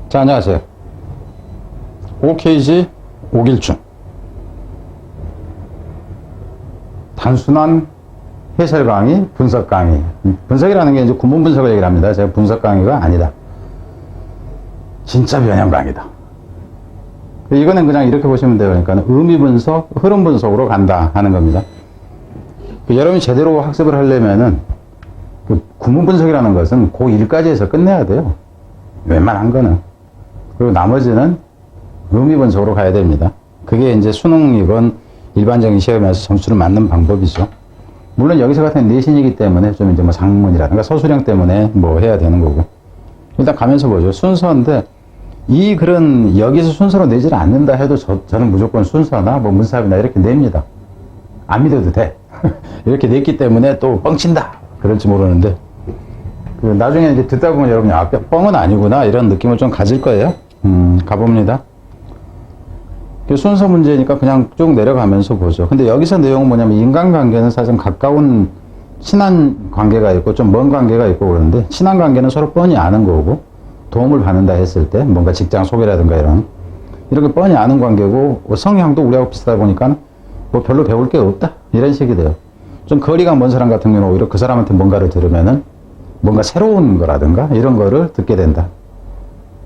자, 안녕하세요. OKG 5길중. 단순한 해설 강의, 분석 강의. 분석이라는 게 이제 구문 분석을 얘기를 합니다. 제가 분석 강의가 아니다. 진짜 변형 강의다. 이거는 그냥 이렇게 보시면 돼요. 그러니까 의미 분석, 흐름 분석으로 간다 하는 겁니다. 여러분이 제대로 학습을 하려면은 구문 분석이라는 것은 고1까지 해서 끝내야 돼요. 웬만한 거는. 그리고 나머지는 의미 분석으로 가야 됩니다. 그게 이제 수능이건 일반적인 시험에서 점수를 맞는 방법이죠. 물론 여기서 같은 내신이기 때문에 좀 이제 뭐 상문이라든가 서술형 때문에 뭐 해야 되는 거고. 일단 가면서 보죠. 순서인데 이 글은 여기서 순서로 내지를 않는다 해도 저는 무조건 순서나 뭐 문사합이나 이렇게 냅니다. 안 믿어도 돼. 이렇게 냈기 때문에 또 뻥친다. 그럴지 모르는데 나중에 이제 듣다 보면 여러분이 아, 뻥은 아니구나 이런 느낌을 좀 가질 거예요. 가봅니다. 순서 문제니까 그냥 쭉 내려가면서 보죠. 근데 여기서 내용은 뭐냐면 인간관계는 사실 가까운 친한 관계가 있고 좀 먼 관계가 있고 그러는데 친한 관계는 서로 뻔히 아는 거고 도움을 받는다 했을 때 뭔가 직장 소개라든가 이렇게 뻔히 아는 관계고 성향도 우리하고 비슷하다 보니까 뭐 별로 배울 게 없다 이런 식이 돼요. 좀 거리가 먼 사람 같은 경우는 오히려 그 사람한테 뭔가를 들으면은 뭔가 새로운 거라든가 이런 거를 듣게 된다.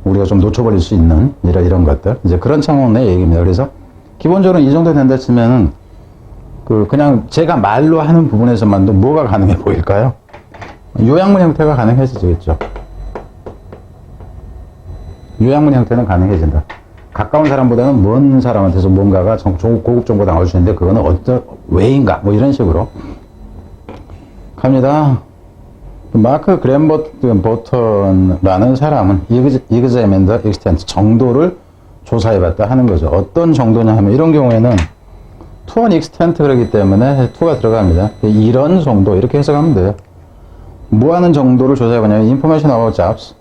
우리가 좀 놓쳐버릴 수 있는 이런 것들. 이제 그런 차원의 얘기입니다. 그래서 기본적으로 이 정도 된다 치면은 그냥 제가 말로 하는 부분에서만도 뭐가 가능해 보일까요? 요약문 형태가 가능해지겠죠. 요약문 형태는 가능해진다. 가까운 사람보다는 먼 사람한테서 뭔가가 고급 정보가 나올 수 있는데 그거는 왜인가? 뭐 이런 식으로 갑니다. 마크 그램버턴이라는 사람은 examine the extent, 정도를 조사해봤다 하는 거죠. 어떤 정도냐 하면 이런 경우에는 to an extent 그러기 때문에 to가 들어갑니다. 이런 정도 이렇게 해석하면 돼요. 뭐 하는 정도를 조사해봤냐면 information about jobs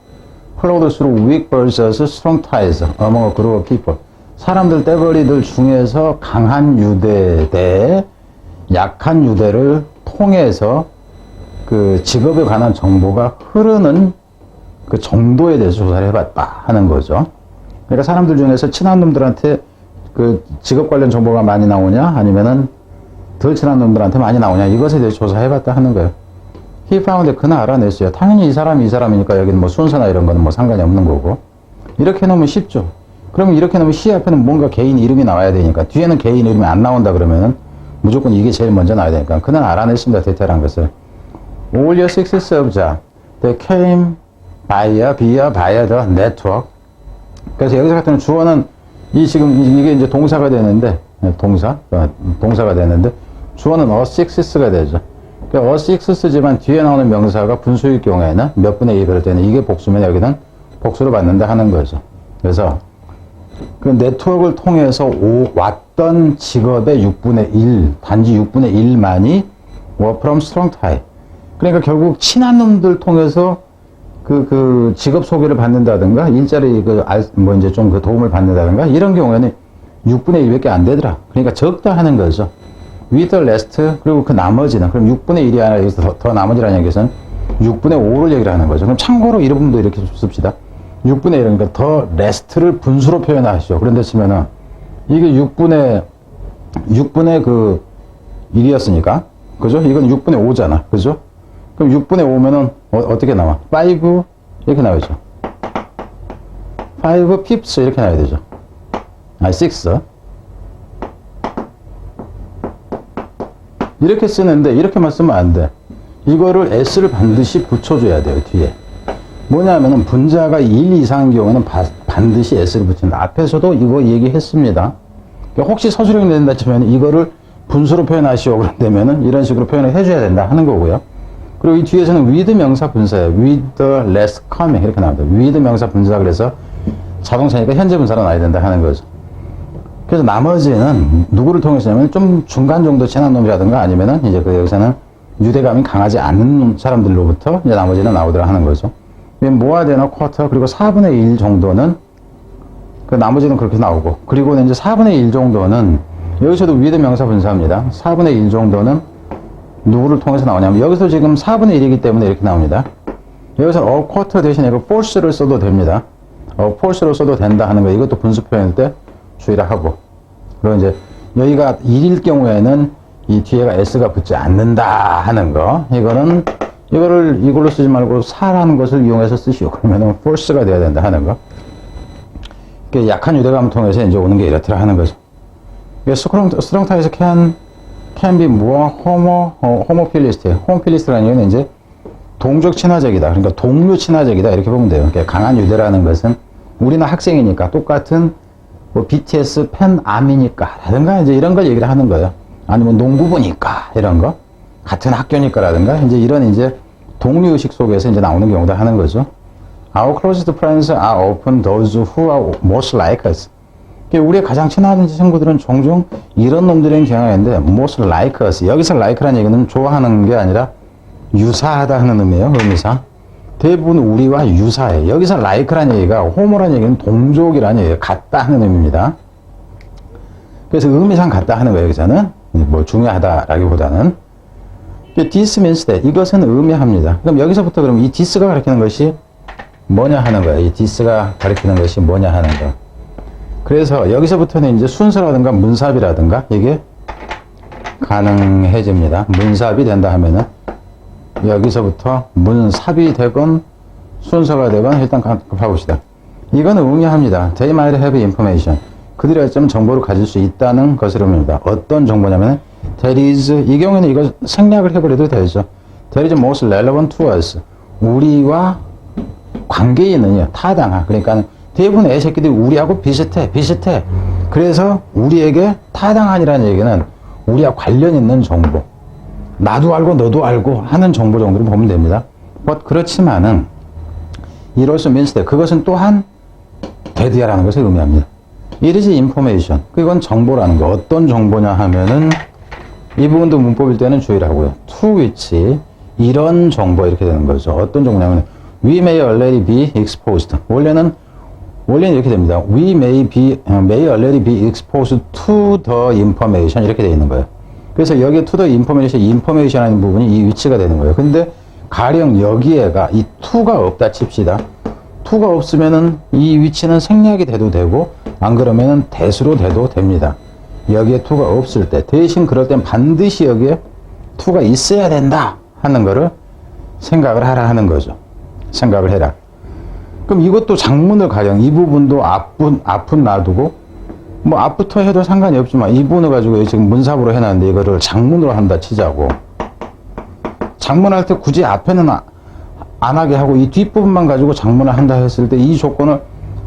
flowed through weak versus strong ties among a group of people. 사람들 떼벌이들 중에서 강한 유대 대 약한 유대를 통해서 그 직업에 관한 정보가 흐르는 그 정도에 대해서 조사를 해봤다 하는 거죠. 그러니까 사람들 중에서 친한 놈들한테 그 직업 관련 정보가 많이 나오냐 아니면은 덜 친한 놈들한테 많이 나오냐 이것에 대해서 조사해봤다 하는 거예요. He found 그는 알아냈어요. 당연히 이 사람이니까 여기는 뭐 순서나 이런 거는 뭐 상관이 없는 거고. 이렇게 놓으면 쉽죠. 그러면 이렇게 놓으면 C 앞에는 뭔가 개인 이름이 나와야 되니까 뒤에는 개인 이름이 안 나온다 그러면은 무조건 이게 제일 먼저 나와야 되니까 그는 알아냈습니다. 디테일한 것을. All your success of job, they came via the network. 그래서 여기서 같은 주어는 이게 이제 동사가 되는데, 동사가 되는데, 주어는 a success가 되죠. 그러니까 a success지만 뒤에 나오는 명사가 분수일 경우에는 몇 분의 1 그럴 때는 이게 복수면 여기는 복수를 받는다 하는 거죠. 그래서 그 네트워크를 통해서 왔던 직업의 6분의 1, 단지 6분의 1만이 were from strong tie. 그러니까 결국 친한 놈들 통해서 그 직업 소개를 받는다든가 일자리 뭐 이제 좀 그 도움을 받는다든가 이런 경우에는 6분의 1밖에 안 되더라. 그러니까 적다 하는 거죠. with the rest 그리고 그 나머지는 그럼 6분의 1이 아니라 여기서 더 나머지라는 얘기에서는 6분의 5를 얘기를 하는 거죠. 그럼 참고로 이름도 이렇게 씁시다. 6분의 1 그러니까 더 rest를 분수로 표현하시죠. 그런데 치면은 이게 6분의 그 1이었으니까 그죠? 이건 6분의 5잖아. 그죠? 그럼 6분의 5면은 어떻게 나와? 5 이렇게 나오죠. 5 fifths 이렇게 나와야 되죠. 6 이렇게 쓰는데 이렇게만 쓰면 안 돼. 이거를 s를 반드시 붙여줘야 돼요. 뒤에 뭐냐면은 분자가 1 이상인 경우는 반드시 s를 붙인다. 앞에서도 이거 얘기했습니다. 그러니까 혹시 서술형이 된다 치면 이거를 분수로 표현하시오 그런다면은 이런 식으로 표현을 해줘야 된다 하는 거고요. 그리고 이 뒤에서는 with 명사 분사예요. with less coming 이렇게 나옵니다. with 명사 분사 그래서 자동차니까 현재 분사로 나와야 된다 하는 거죠. 그래서 나머지는 누구를 통해서냐면 좀 중간 정도 친한 놈이라든가 아니면은 이제 여기서는 유대감이 강하지 않은 사람들로부터 이제 나머지는 나오더라 하는 거죠. 모아되나 쿼터 그리고 4분의 1 정도는 그 나머지는 그렇게 나오고 그리고 이제 4분의 1 정도는 여기서도 with 명사 분사입니다. 4분의 1 정도는 누구를 통해서 나오냐면 여기서 지금 4분의 1이기 때문에 이렇게 나옵니다. 여기서 a quarter 대신에 force를 써도 됩니다. false로 써도 된다 하는 거, 이것도 분수 표현일 때 주의를 하고. 그리고 이제 여기가 1일 경우에는 이 뒤에가 s가 붙지 않는다 하는 거, 이걸로 쓰지 말고 4라는 것을 이용해서 쓰시오. 그러면은 false가 돼야 된다 하는 거. 약한 유대감을 통해서 이제 오는 게 이렇더라 하는 거죠. 스트롱 타에서 can be more homophilist. homophilist라는 얘기는 이제 동족 친화적이다. 그러니까 동료 친화적이다. 이렇게 보면 돼요. 그러니까 강한 유대라는 것은 우리는 학생이니까 똑같은 뭐 BTS 팬 암이니까 라든가 이제 이런 걸 얘기를 하는 거예요. 아니면 농구부니까 이런 거. 같은 학교니까 라든가 이제 이런 이제 동료의식 속에서 이제 나오는 경우도 하는 거죠. Our closest friends are often those who are most like us. 우리의 가장 친한 친구들은 종종 이런 놈들인 경향이 있는데 most like us. 여기서 like라는 얘기는 좋아하는 게 아니라 유사하다 하는 의미예요. 의미상. 대부분 우리와 유사해. 여기서 like라는 얘기가 homo라는 얘기는 동족이라는 얘기가 같다 하는 의미입니다. 그래서 의미상 같다 하는 거예요. 여기서는 뭐 중요하다라기보다는 this means that 이것은 의미합니다. 그럼 여기서부터 그럼 이 this가 가리키는 것이 뭐냐 하는 거예요. 이 this가 가리키는 것이 뭐냐 하는 거. 그래서 여기서부터는 이제 순서라든가 문삽이라든가 이게 가능해집니다. 문삽이 된다 하면은 여기서부터 문삽이 되건 순서가 되건 일단 봐봅시다. 이거는 의미합니다. They might have information. 그들이 어쩌면 정보를 가질 수 있다는 것을 의미합니다. 어떤 정보냐면 That is, 이 경우에는 이거 생략을 해버려도 되죠. That is most relevant to us. 우리와 관계 있는 타당한. 그러니까 대부분 애새끼들이 우리하고 비슷해. 그래서 우리에게 타당한이라는 얘기는 우리와 관련 있는 정보. 나도 알고 너도 알고 하는 정보 정도로 보면 됩니다. 그렇지만은 it also means that 그것은 또한 that이라는 것을 의미합니다. It is information. 그건 정보라는 거. 어떤 정보냐 하면은 이 부분도 문법일 때는 주의를 하고요. To which 이런 정보 이렇게 되는 거죠. 어떤 정보냐면 we may already be exposed. 원래는 이렇게 됩니다. We may already be exposed to the information 이렇게 되어 있는 거예요. 그래서 여기에 to the information 하는 부분이 이 위치가 되는 거예요. 근데 가령 여기에가 이 to가 없다 칩시다. to가 없으면은 이 위치는 생략이 돼도 되고 안 그러면은 대수로 돼도 됩니다. 여기에 to가 없을 때 대신 그럴 땐 반드시 여기에 to가 있어야 된다 하는 거를 생각을 하라 하는 거죠. 생각을 해라. 그럼 이것도 장문을 가령 이 부분도 앞은 놔두고 뭐 앞부터 해도 상관이 없지만 이 부분을 가지고 지금 문삽으로 해놨는데 이거를 장문으로 한다 치자고. 장문할 때 굳이 앞에는 안 하게 하고 이 뒷부분만 가지고 장문을 한다 했을 때 이 조건을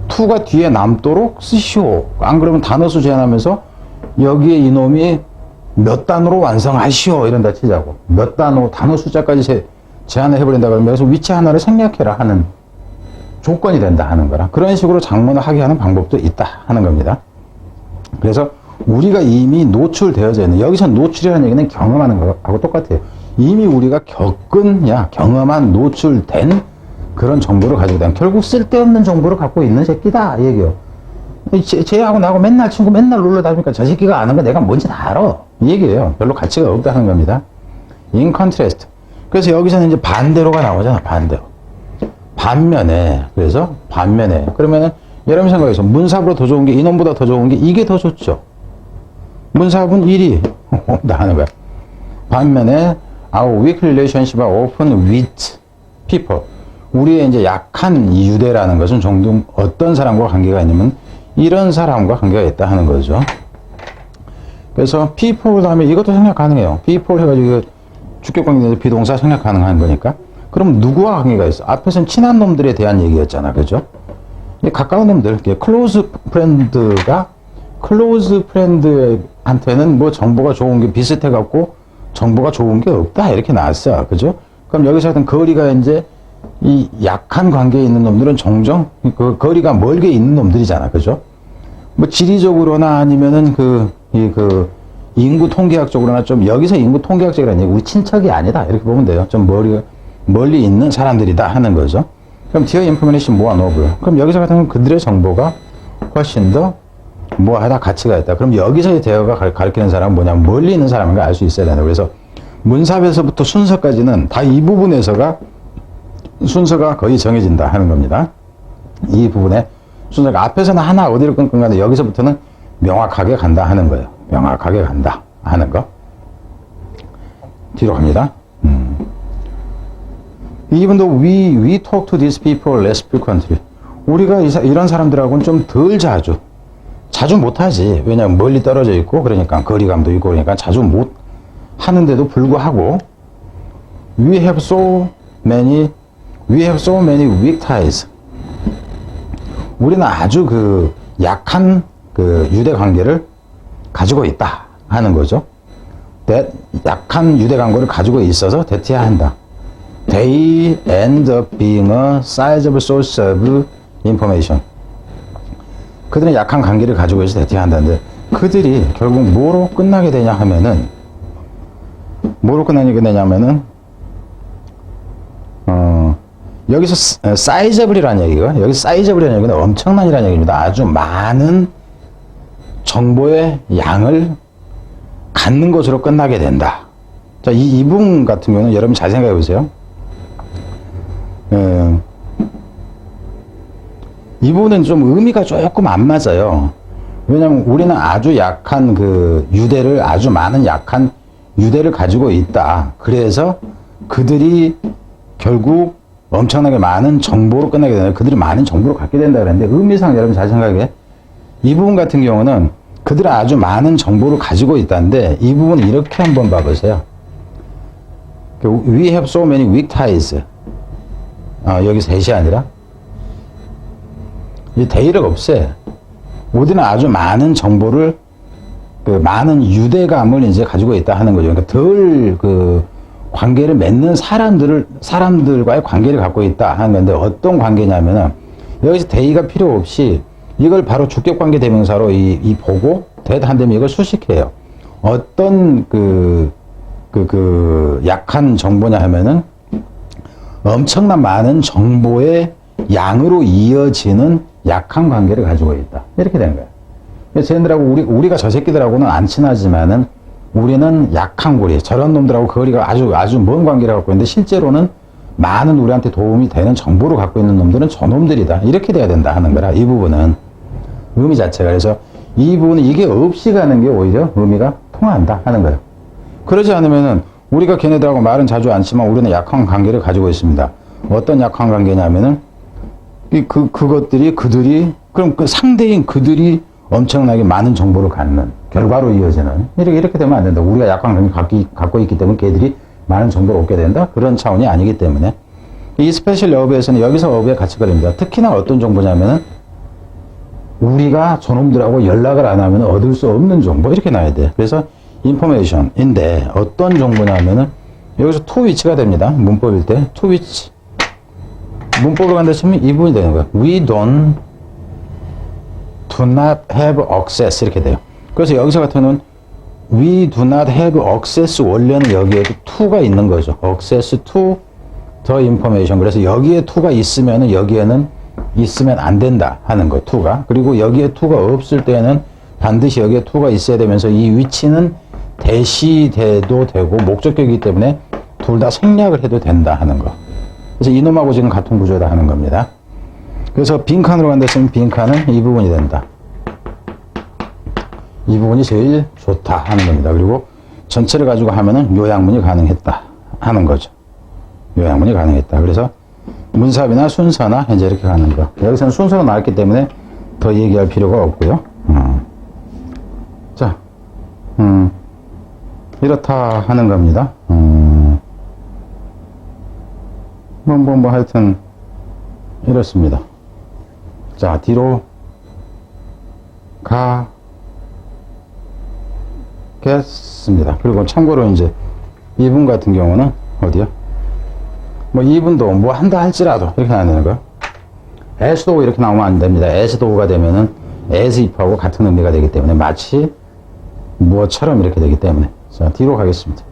to가 뒤에 남도록 쓰시오. 안 그러면 단어수 제한하면서 여기에 이놈이 몇 단어로 완성하시오 이런다 치자고. 몇 단어 숫자까지 제한을 해버린다 그러면 여기서 위치 하나를 생략해라 하는 조건이 된다 하는 거라. 그런 식으로 장문을 하게 하는 방법도 있다 하는 겁니다. 그래서 우리가 이미 노출되어져 있는, 여기서 노출이라는 얘기는 경험하는 거하고 똑같아요. 이미 우리가 경험한 노출된 그런 정보를 가지고 있다. 결국 쓸데없는 정보를 갖고 있는 새끼다 이 얘기요. 쟤하고 나하고 맨날 친구 맨날 놀러 다니니까 저 새끼가 아는 거 내가 뭔지 다 알아 이 얘기예요. 별로 가치가 없다 하는 겁니다. In contrast. 그래서 여기서는 이제 반대로가 나오잖아. 반면에 그러면은 여러분 생각해서 문삽으로 더 좋은 게 이놈보다 더 좋은 게 이게 더 좋죠. 문삽은 1위 나 하는 거야. 반면에 our weak relationship are often with people. 우리의 이제 약한 이 유대라는 것은 종종 어떤 사람과 관계가 있냐면 이런 사람과 관계가 있다 하는 거죠. 그래서 people 다음에 이것도 생략 가능해요. people 해가지고 주격관계에서 비동사 생략 가능한 거니까. 그럼 누구와 관계가 있어? 앞에서는 친한 놈들에 대한 얘기였잖아. 그죠? 가까운 놈들, close friend한테는 뭐 정보가 좋은 게 비슷해갖고 정보가 좋은 게 없다. 이렇게 나왔어. 그죠? 그럼 여기서 하여튼 거리가 이제 이 약한 관계에 있는 놈들은 종종 그 거리가 멀게 있는 놈들이잖아. 그죠? 뭐 지리적으로나 아니면은 인구 통계학적으로나 좀 여기서 인구 통계학적이라는 얘기 우리 친척이 아니다. 이렇게 보면 돼요. 좀 멀리 있는 사람들이다 하는 거죠. 그럼 디어 인포메이션 모아놓고요. 그럼 여기서 같은 경우는 그들의 정보가 훨씬 더 뭐하다 가치가 있다. 그럼 여기서의 대어가 가리키는 사람은 뭐냐면 멀리 있는 사람인가 알 수 있어야 된다. 그래서 문삽에서부터 순서까지는 다 이 부분에서가 순서가 거의 정해진다 하는 겁니다. 이 부분에 순서가 앞에서는 하나 어디를 끈끈 가는데 여기서부터는 명확하게 간다 하는 거예요. 명확하게 간다 하는 거. 뒤로 갑니다. Even though we talk to these people less frequently. 우리가 이런 사람들하고는 좀 덜 자주 못하지. 왜냐하면 멀리 떨어져 있고 그러니까 거리감도 있고 그러니까 자주 못 하는데도 불구하고 we have so many weak ties. 우리는 아주 그 약한 그 유대 관계를 가지고 있다 하는 거죠. 약한 유대 관계를 가지고 있어서 대티해야 한다. They end up being a sizable source of information. 그들은 약한 관계를 가지고 있어서 대티한다는데 그들이 결국 뭐로 끝나게 되냐 하면은 여기서 사이저블이라는 얘기가 여기 사이저블이라는 얘기는 엄청난이라는 얘기입니다. 아주 많은 정보의 양을 갖는 것으로 끝나게 된다. 자, 이 부분 같은 경우는 여러분 잘 생각해 보세요. 이 부분은 좀 의미가 조금 안 맞아요. 왜냐하면 우리는 아주 약한 그 유대를 아주 많은 약한 유대를 가지고 있다. 그래서 그들이 결국 엄청나게 많은 정보로 끝나게 되는 그들이 많은 정보를 갖게 된다 그랬는데 의미상 여러분 잘 생각해. 이 부분 같은 경우는 그들은 아주 많은 정보를 가지고 있다는데 이 부분은 이렇게 한번 봐보세요. We have so many weak ties. 여기 셋이 아니라 이 they를 없애. 우리는 아주 많은 정보를 그 많은 유대감을 이제 가지고 있다 하는 거죠. 그러니까 덜 그 관계를 맺는 사람들과의 관계를 갖고 있다 하는 건데 어떤 관계냐면은 여기서 they가 필요 없이 이걸 바로 주격 관계 대명사로 이 보고 that 한다면 이걸 수식해요. 어떤 약한 정보냐 하면은 엄청난 많은 정보의 양으로 이어지는 약한 관계를 가지고 있다. 이렇게 되는 거예요. 쟤네들하고 우리가 저 새끼들하고는 안 친하지만은 우리는 약한 고리, 저런 놈들하고 거리가 아주 먼 관계를 갖고 있는데 실제로는 많은 우리한테 도움이 되는 정보를 갖고 있는 놈들은 저 놈들이다. 이렇게 돼야 된다 하는 거라. 이 부분은 의미 자체가. 그래서 이 부분은 이게 없이 가는 게 오히려 의미가 통한다 하는 거예요. 그러지 않으면은 우리가 걔네들하고 말은 자주 않지만 우리는 약한 관계를 가지고 있습니다. 어떤 약한 관계냐면은 그것들이 그럼 그 상대인 그들이 엄청나게 많은 정보를 갖는 결과로 이어지는 이렇게 되면 안 된다. 우리가 약한 관계 갖고 있기 때문에 걔들이 많은 정보를 얻게 된다. 그런 차원이 아니기 때문에 이 스페셜 어브에서는 여기서 어브의 가치관입니다. 특히나 어떤 정보냐면은 우리가 저놈들하고 연락을 안 하면 얻을 수 없는 정보 이렇게 나와야 돼. 그래서 인포메이션인데 어떤 정보냐면은 여기서 to which가 됩니다. 문법일 때 to which 문법으로 간다 치면 이 부분이 되는 거야. We do not have access 이렇게 돼요. 그래서 여기서 같은 경우는 we do not have access 원래는 여기에 to가 있는 거죠. access to the information. 그래서 여기에 to가 있으면은 여기에는 있으면 안 된다 하는 거 to가. 그리고 여기에 to가 없을 때는 반드시 여기에 to가 있어야 되면서 이 위치는 대시돼도 되고 목적격이기 때문에 둘 다 생략을 해도 된다 하는 거. 그래서 이놈하고 지금 같은 구조다 하는 겁니다. 그래서 빈칸으로 간다 했으면 빈칸은 이 부분이 된다. 이 부분이 제일 좋다 하는 겁니다. 그리고 전체를 가지고 하면은 요약문이 가능했다 하는 거죠. 요약문이 가능했다. 그래서 문sab이나 순서나 이제 이렇게 가는 거. 여기서는 순서가 나왔기 때문에 더 얘기할 필요가 없고요. 자, 이렇다 하는 겁니다. 뭐 하여튼 이렇습니다. 자, 뒤로 가겠습니다. 그리고 참고로 이제 이분 같은 경우는 어디야? 뭐 이분도 뭐 한다 할지라도 이렇게 안 되는 거야. as도 이렇게 나오면 안 됩니다. as도가 되면은 as if하고 같은 의미가 되기 때문에 마치 무엇처럼 이렇게 되기 때문에. 자, 뒤로 가겠습니다.